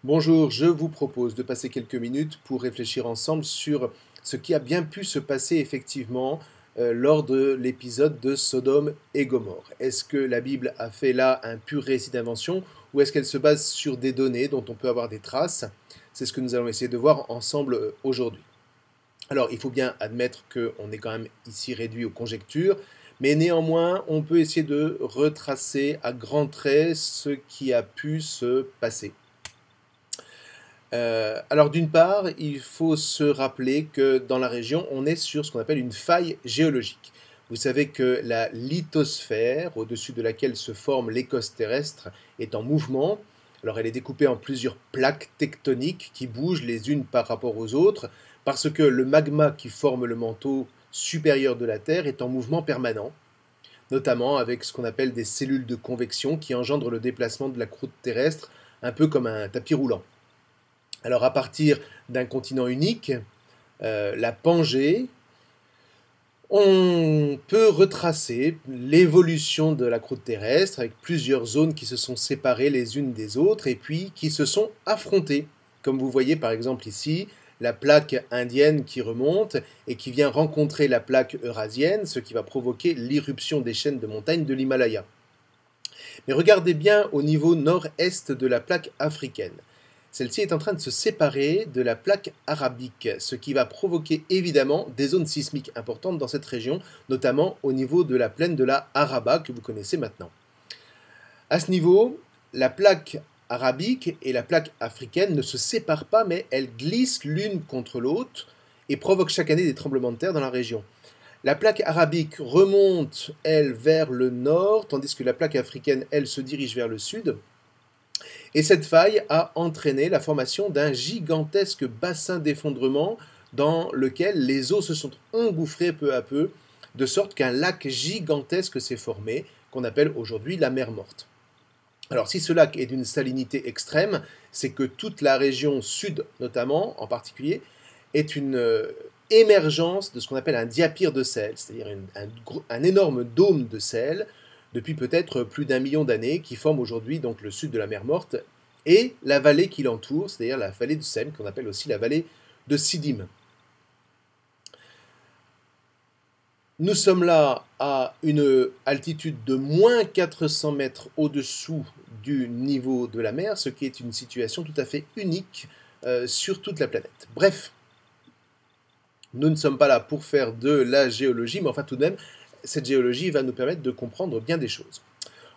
Bonjour, je vous propose de passer quelques minutes pour réfléchir ensemble sur ce qui a bien pu se passer effectivement lors de l'épisode de Sodome et Gomorrhe. Est-ce que la Bible a fait là un pur récit d'invention ou est-ce qu'elle se base sur des données dont on peut avoir des traces? C'est ce que nous allons essayer de voir ensemble aujourd'hui. Alors, il faut bien admettre qu'on est quand même ici réduit aux conjectures, mais néanmoins, on peut essayer de retracer à grands traits ce qui a pu se passer. Alors d'une part, il faut se rappeler que dans la région, on est sur ce qu'on appelle une faille géologique. Vous savez que la lithosphère, au-dessus de laquelle se forme l'écosse terrestre, est en mouvement. Alors elle est découpée en plusieurs plaques tectoniques qui bougent les unes par rapport aux autres, parce que le magma qui forme le manteau supérieur de la Terre est en mouvement permanent, notamment avec ce qu'on appelle des cellules de convection qui engendrent le déplacement de la croûte terrestre, un peu comme un tapis roulant. Alors à partir d'un continent unique, la Pangée, on peut retracer l'évolution de la croûte terrestre avec plusieurs zones qui se sont séparées les unes des autres et puis qui se sont affrontées. Comme vous voyez par exemple ici, la plaque indienne qui remonte et qui vient rencontrer la plaque eurasienne, ce qui va provoquer l'irruption des chaînes de montagnes de l'Himalaya. Mais regardez bien au niveau nord-est de la plaque africaine. Celle-ci est en train de se séparer de la plaque arabique, ce qui va provoquer évidemment des zones sismiques importantes dans cette région, notamment au niveau de la plaine de la Araba que vous connaissez maintenant. À ce niveau, la plaque arabique et la plaque africaine ne se séparent pas, mais elles glissent l'une contre l'autre et provoquent chaque année des tremblements de terre dans la région. La plaque arabique remonte, elle, vers le nord, tandis que la plaque africaine, elle, se dirige vers le sud. Et cette faille a entraîné la formation d'un gigantesque bassin d'effondrement dans lequel les eaux se sont engouffrées peu à peu, de sorte qu'un lac gigantesque s'est formé, qu'on appelle aujourd'hui la mer Morte. Alors si ce lac est d'une salinité extrême, c'est que toute la région sud notamment, en particulier, est une émergence de ce qu'on appelle un diapyre de sel, c'est-à-dire un énorme dôme de sel, depuis peut-être plus d'1 million d'années, qui forme aujourd'hui donc le sud de la mer Morte et la vallée qui l'entoure, c'est-à-dire la vallée du Sem, qu'on appelle aussi la vallée de Sidim. Nous sommes là à une altitude de moins 400 mètres au-dessous du niveau de la mer, ce qui est une situation tout à fait unique sur toute la planète. Bref, nous ne sommes pas là pour faire de la géologie, mais enfin tout de même, cette géologie va nous permettre de comprendre bien des choses.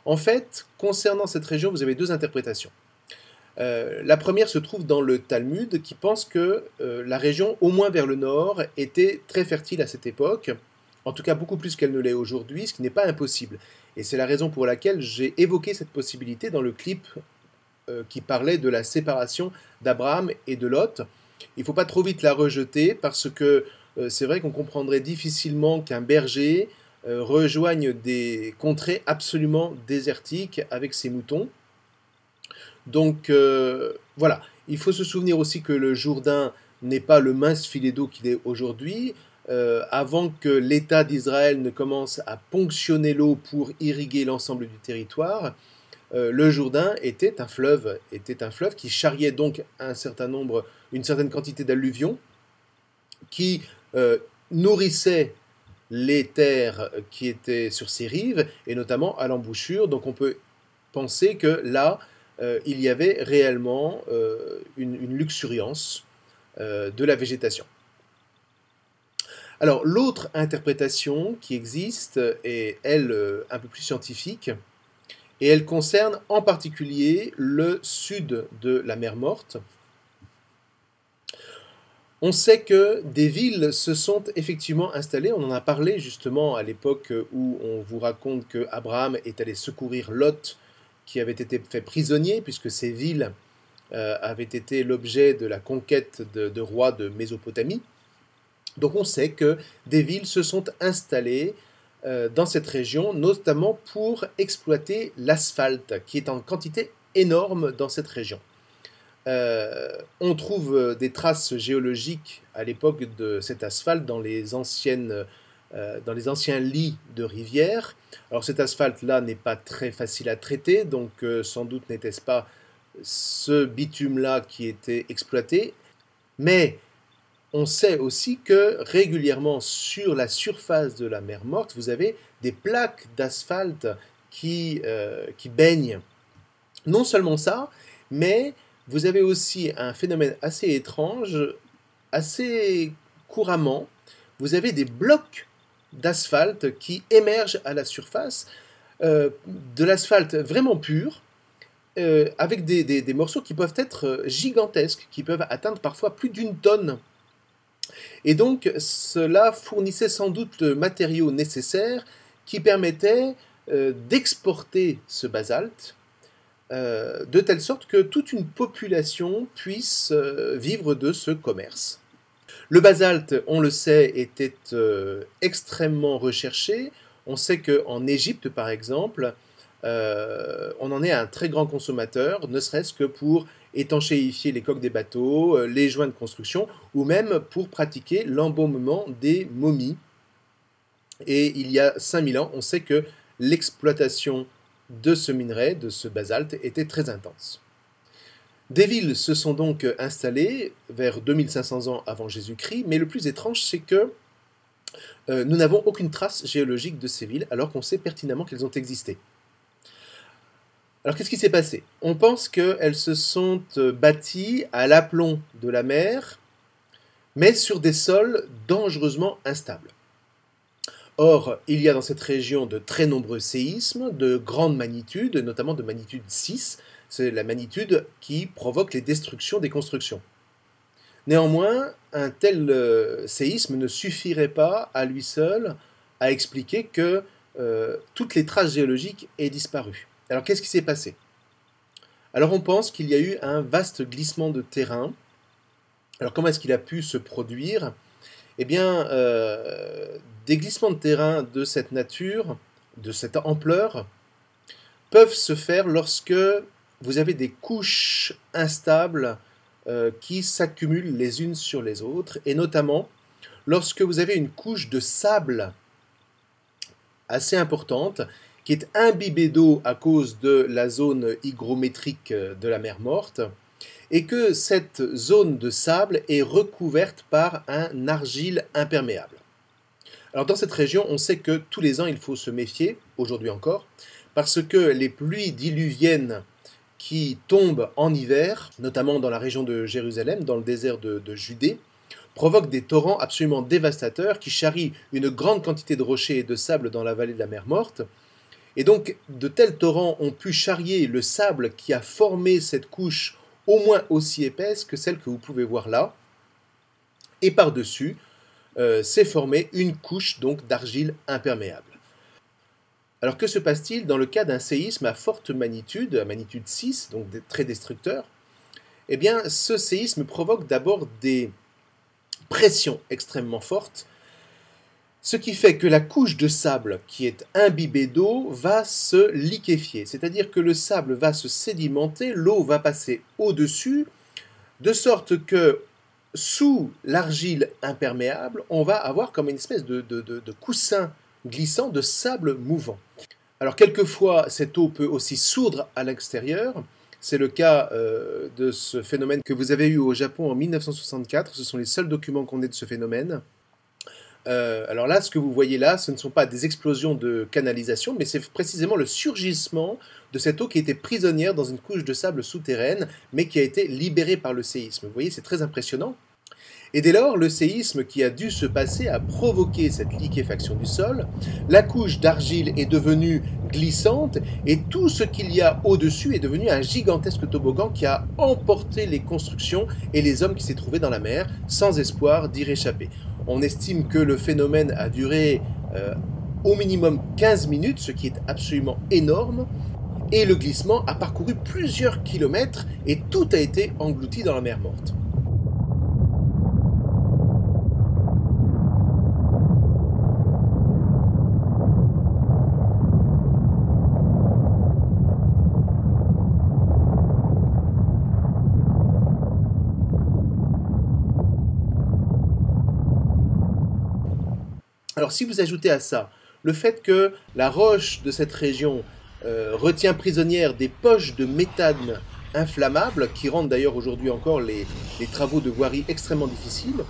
En fait, concernant cette région, vous avez deux interprétations. La première se trouve dans le Talmud, qui pense que la région, au moins vers le nord, était très fertile à cette époque, en tout cas beaucoup plus qu'elle ne l'est aujourd'hui, ce qui n'est pas impossible. Et c'est la raison pour laquelle j'ai évoqué cette possibilité dans le clip qui parlait de la séparation d'Abraham et de Lot. Il ne faut pas trop vite la rejeter, parce que c'est vrai qu'on comprendrait difficilement qu'un berger rejoigne des contrées absolument désertiques avec ses moutons. Donc voilà, il faut se souvenir aussi que le Jourdain n'est pas le mince filet d'eau qu'il est aujourd'hui. Avant que l'État d'Israël ne commence à ponctionner l'eau pour irriguer l'ensemble du territoire, le Jourdain était un fleuve qui charriait donc une certaine quantité d'alluvions qui nourrissait les terres qui étaient sur ses rives, et notamment à l'embouchure. Donc on peut penser que là, il y avait réellement une luxuriance de la végétation. Alors l'autre interprétation qui existe est, elle, un peu plus scientifique, et elle concerne en particulier le sud de la mer Morte. On sait que des villes se sont effectivement installées, on en a parlé justement à l'époque où on vous raconte qu'Abraham est allé secourir Lot, qui avait été fait prisonnier, puisque ces villes avaient été l'objet de la conquête de rois de Mésopotamie. Donc on sait que des villes se sont installées dans cette région, notamment pour exploiter l'asphalte, qui est en quantité énorme dans cette région. On trouve des traces géologiques à l'époque de cet asphalte dans les anciens lits de rivières. Alors cet asphalte-là n'est pas très facile à traiter, donc sans doute n'était-ce pas ce bitume-là qui était exploité, mais on sait aussi que régulièrement sur la surface de la mer Morte, vous avez des plaques d'asphalte qui baignent. Non seulement ça, mais vous avez aussi un phénomène assez étrange, assez couramment, vous avez des blocs d'asphalte qui émergent à la surface, de l'asphalte vraiment pur, avec des morceaux qui peuvent être gigantesques, qui peuvent atteindre parfois plus d'une tonne. Et donc cela fournissait sans doute le matériau nécessaire qui permettait d'exporter ce basalte, de telle sorte que toute une population puisse vivre de ce commerce. Le basalte, on le sait, était extrêmement recherché. On sait qu'en Égypte, par exemple, on en est un très grand consommateur, ne serait-ce que pour étanchéifier les coques des bateaux, les joints de construction, ou même pour pratiquer l'embaumement des momies. Et il y a 5000 ans, on sait que l'exploitation de ce minerai, de ce basalte, était très intense. Des villes se sont donc installées vers 2500 ans avant Jésus-Christ, mais le plus étrange, c'est que nous n'avons aucune trace géologique de ces villes, alors qu'on sait pertinemment qu'elles ont existé. Alors qu'est-ce qui s'est passé? On pense qu'elles se sont bâties à l'aplomb de la mer, mais sur des sols dangereusement instables. Or, il y a dans cette région de très nombreux séismes de grande magnitude, notamment de magnitude 6, c'est la magnitude qui provoque les destructions des constructions. Néanmoins, un tel séisme ne suffirait pas à lui seul à expliquer que toutes les traces géologiques aient disparu. Alors qu'est-ce qui s'est passé? Alors on pense qu'il y a eu un vaste glissement de terrain. Alors comment est-ce qu'il a pu se produire? Eh bien, des glissements de terrain de cette nature, de cette ampleur, peuvent se faire lorsque vous avez des couches instables qui s'accumulent les unes sur les autres, et notamment lorsque vous avez une couche de sable assez importante qui est imbibée d'eau à cause de la zone hygrométrique de la mer Morte, et que cette zone de sable est recouverte par un argile imperméable. Alors dans cette région, on sait que tous les ans, il faut se méfier, aujourd'hui encore, parce que les pluies diluviennes qui tombent en hiver, notamment dans la région de Jérusalem, dans le désert de Judée, provoquent des torrents absolument dévastateurs qui charrient une grande quantité de rochers et de sable dans la vallée de la mer Morte. Et donc, de tels torrents ont pu charrier le sable qui a formé cette couche au moins aussi épaisse que celle que vous pouvez voir là. Et par-dessus, s'est formée une couche donc d'argile imperméable. Alors que se passe-t-il dans le cas d'un séisme à forte magnitude, à magnitude 6, donc très destructeur? Eh bien, ce séisme provoque d'abord des pressions extrêmement fortes, ce qui fait que la couche de sable qui est imbibée d'eau va se liquéfier, c'est-à-dire que le sable va se sédimenter, l'eau va passer au-dessus, de sorte que sous l'argile imperméable, on va avoir comme une espèce de coussin glissant de sable mouvant. Alors quelquefois, cette eau peut aussi sourdre à l'extérieur. C'est le cas de ce phénomène que vous avez eu au Japon en 1964. Ce sont les seuls documents qu'on ait de ce phénomène. Alors là, ce que vous voyez là, ce ne sont pas des explosions de canalisation, mais c'est précisément le surgissement de cette eau qui était prisonnière dans une couche de sable souterraine, mais qui a été libérée par le séisme. Vous voyez, c'est très impressionnant. Et dès lors, le séisme qui a dû se passer a provoqué cette liquéfaction du sol, la couche d'argile est devenue glissante, et tout ce qu'il y a au-dessus est devenu un gigantesque toboggan qui a emporté les constructions et les hommes qui s'y trouvaient dans la mer, sans espoir d'y réchapper. On estime que le phénomène a duré au minimum 15 minutes, ce qui est absolument énorme, et le glissement a parcouru plusieurs kilomètres, et tout a été englouti dans la mer Morte. Alors si vous ajoutez à ça le fait que la roche de cette région retient prisonnière des poches de méthane inflammable, qui rendent d'ailleurs aujourd'hui encore les travaux de voirie extrêmement difficiles,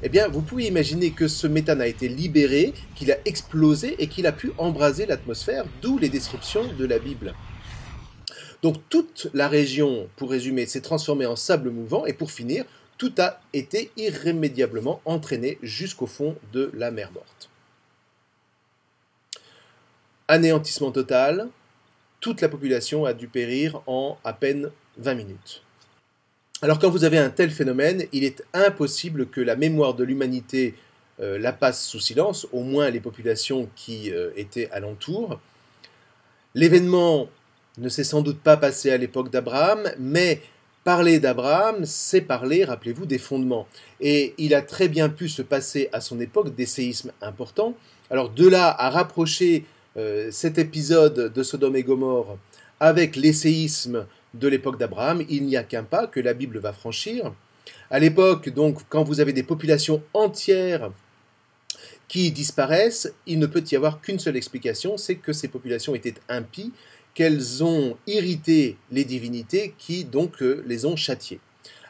eh bien, vous pouvez imaginer que ce méthane a été libéré, qu'il a explosé et qu'il a pu embraser l'atmosphère, d'où les descriptions de la Bible. Donc toute la région, pour résumer, s'est transformée en sable mouvant et pour finir, tout a été irrémédiablement entraîné jusqu'au fond de la mer Morte. Anéantissement total, toute la population a dû périr en à peine 20 minutes. Alors quand vous avez un tel phénomène, il est impossible que la mémoire de l'humanité la passe sous silence, au moins les populations qui étaient alentour. L'événement ne s'est sans doute pas passé à l'époque d'Abraham, mais parler d'Abraham, c'est parler, rappelez-vous, des fondements. Et il a très bien pu se passer à son époque des séismes importants. Alors de là à rapprocher cet épisode de Sodome et Gomorrhe avec les séismes de l'époque d'Abraham, il n'y a qu'un pas que la Bible va franchir. À l'époque, donc, quand vous avez des populations entières qui disparaissent, il ne peut y avoir qu'une seule explication, c'est que ces populations étaient impies, qu'elles ont irrité les divinités qui donc les ont châtiées.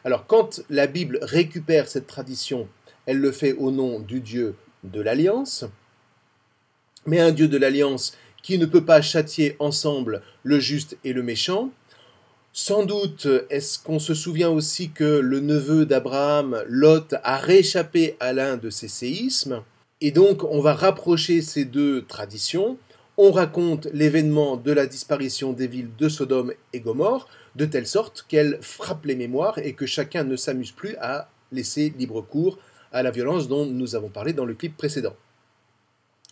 Alors quand la Bible récupère cette tradition, elle le fait au nom du Dieu de l'Alliance, mais un Dieu de l'Alliance qui ne peut pas châtier ensemble le juste et le méchant. Sans doute, est-ce qu'on se souvient aussi que le neveu d'Abraham, Lot, a rééchappé à l'un de ces séismes, et donc on va rapprocher ces deux traditions. On raconte l'événement de la disparition des villes de Sodome et Gomorrhe, de telle sorte qu'elles frappent les mémoires et que chacun ne s'amuse plus à laisser libre cours à la violence dont nous avons parlé dans le clip précédent.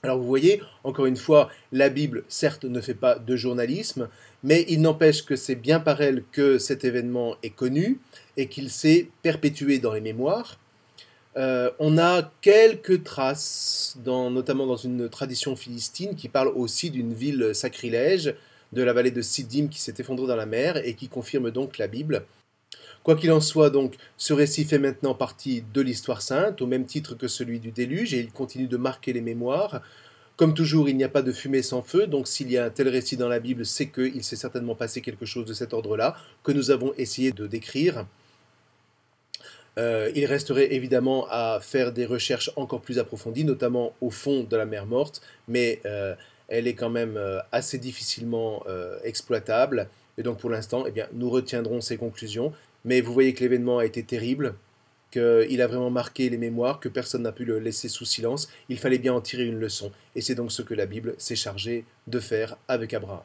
Alors vous voyez, encore une fois, la Bible, certes, ne fait pas de journalisme, mais il n'empêche que c'est bien par elle que cet événement est connu et qu'il s'est perpétué dans les mémoires. On a quelques traces, notamment dans une tradition philistine, qui parle aussi d'une ville sacrilège de la vallée de Siddim qui s'est effondrée dans la mer et qui confirme donc la Bible. Quoi qu'il en soit, donc, ce récit fait maintenant partie de l'histoire sainte, au même titre que celui du déluge, et il continue de marquer les mémoires. Comme toujours, il n'y a pas de fumée sans feu, donc s'il y a un tel récit dans la Bible, c'est qu'il s'est certainement passé quelque chose de cet ordre-là, que nous avons essayé de décrire. Il resterait évidemment à faire des recherches encore plus approfondies, notamment au fond de la mer Morte, mais elle est quand même assez difficilement exploitable. Et donc pour l'instant, eh bien, nous retiendrons ces conclusions. Mais vous voyez que l'événement a été terrible, qu'il a vraiment marqué les mémoires, que personne n'a pu le laisser sous silence. Il fallait bien en tirer une leçon. Et c'est donc ce que la Bible s'est chargée de faire avec Abraham.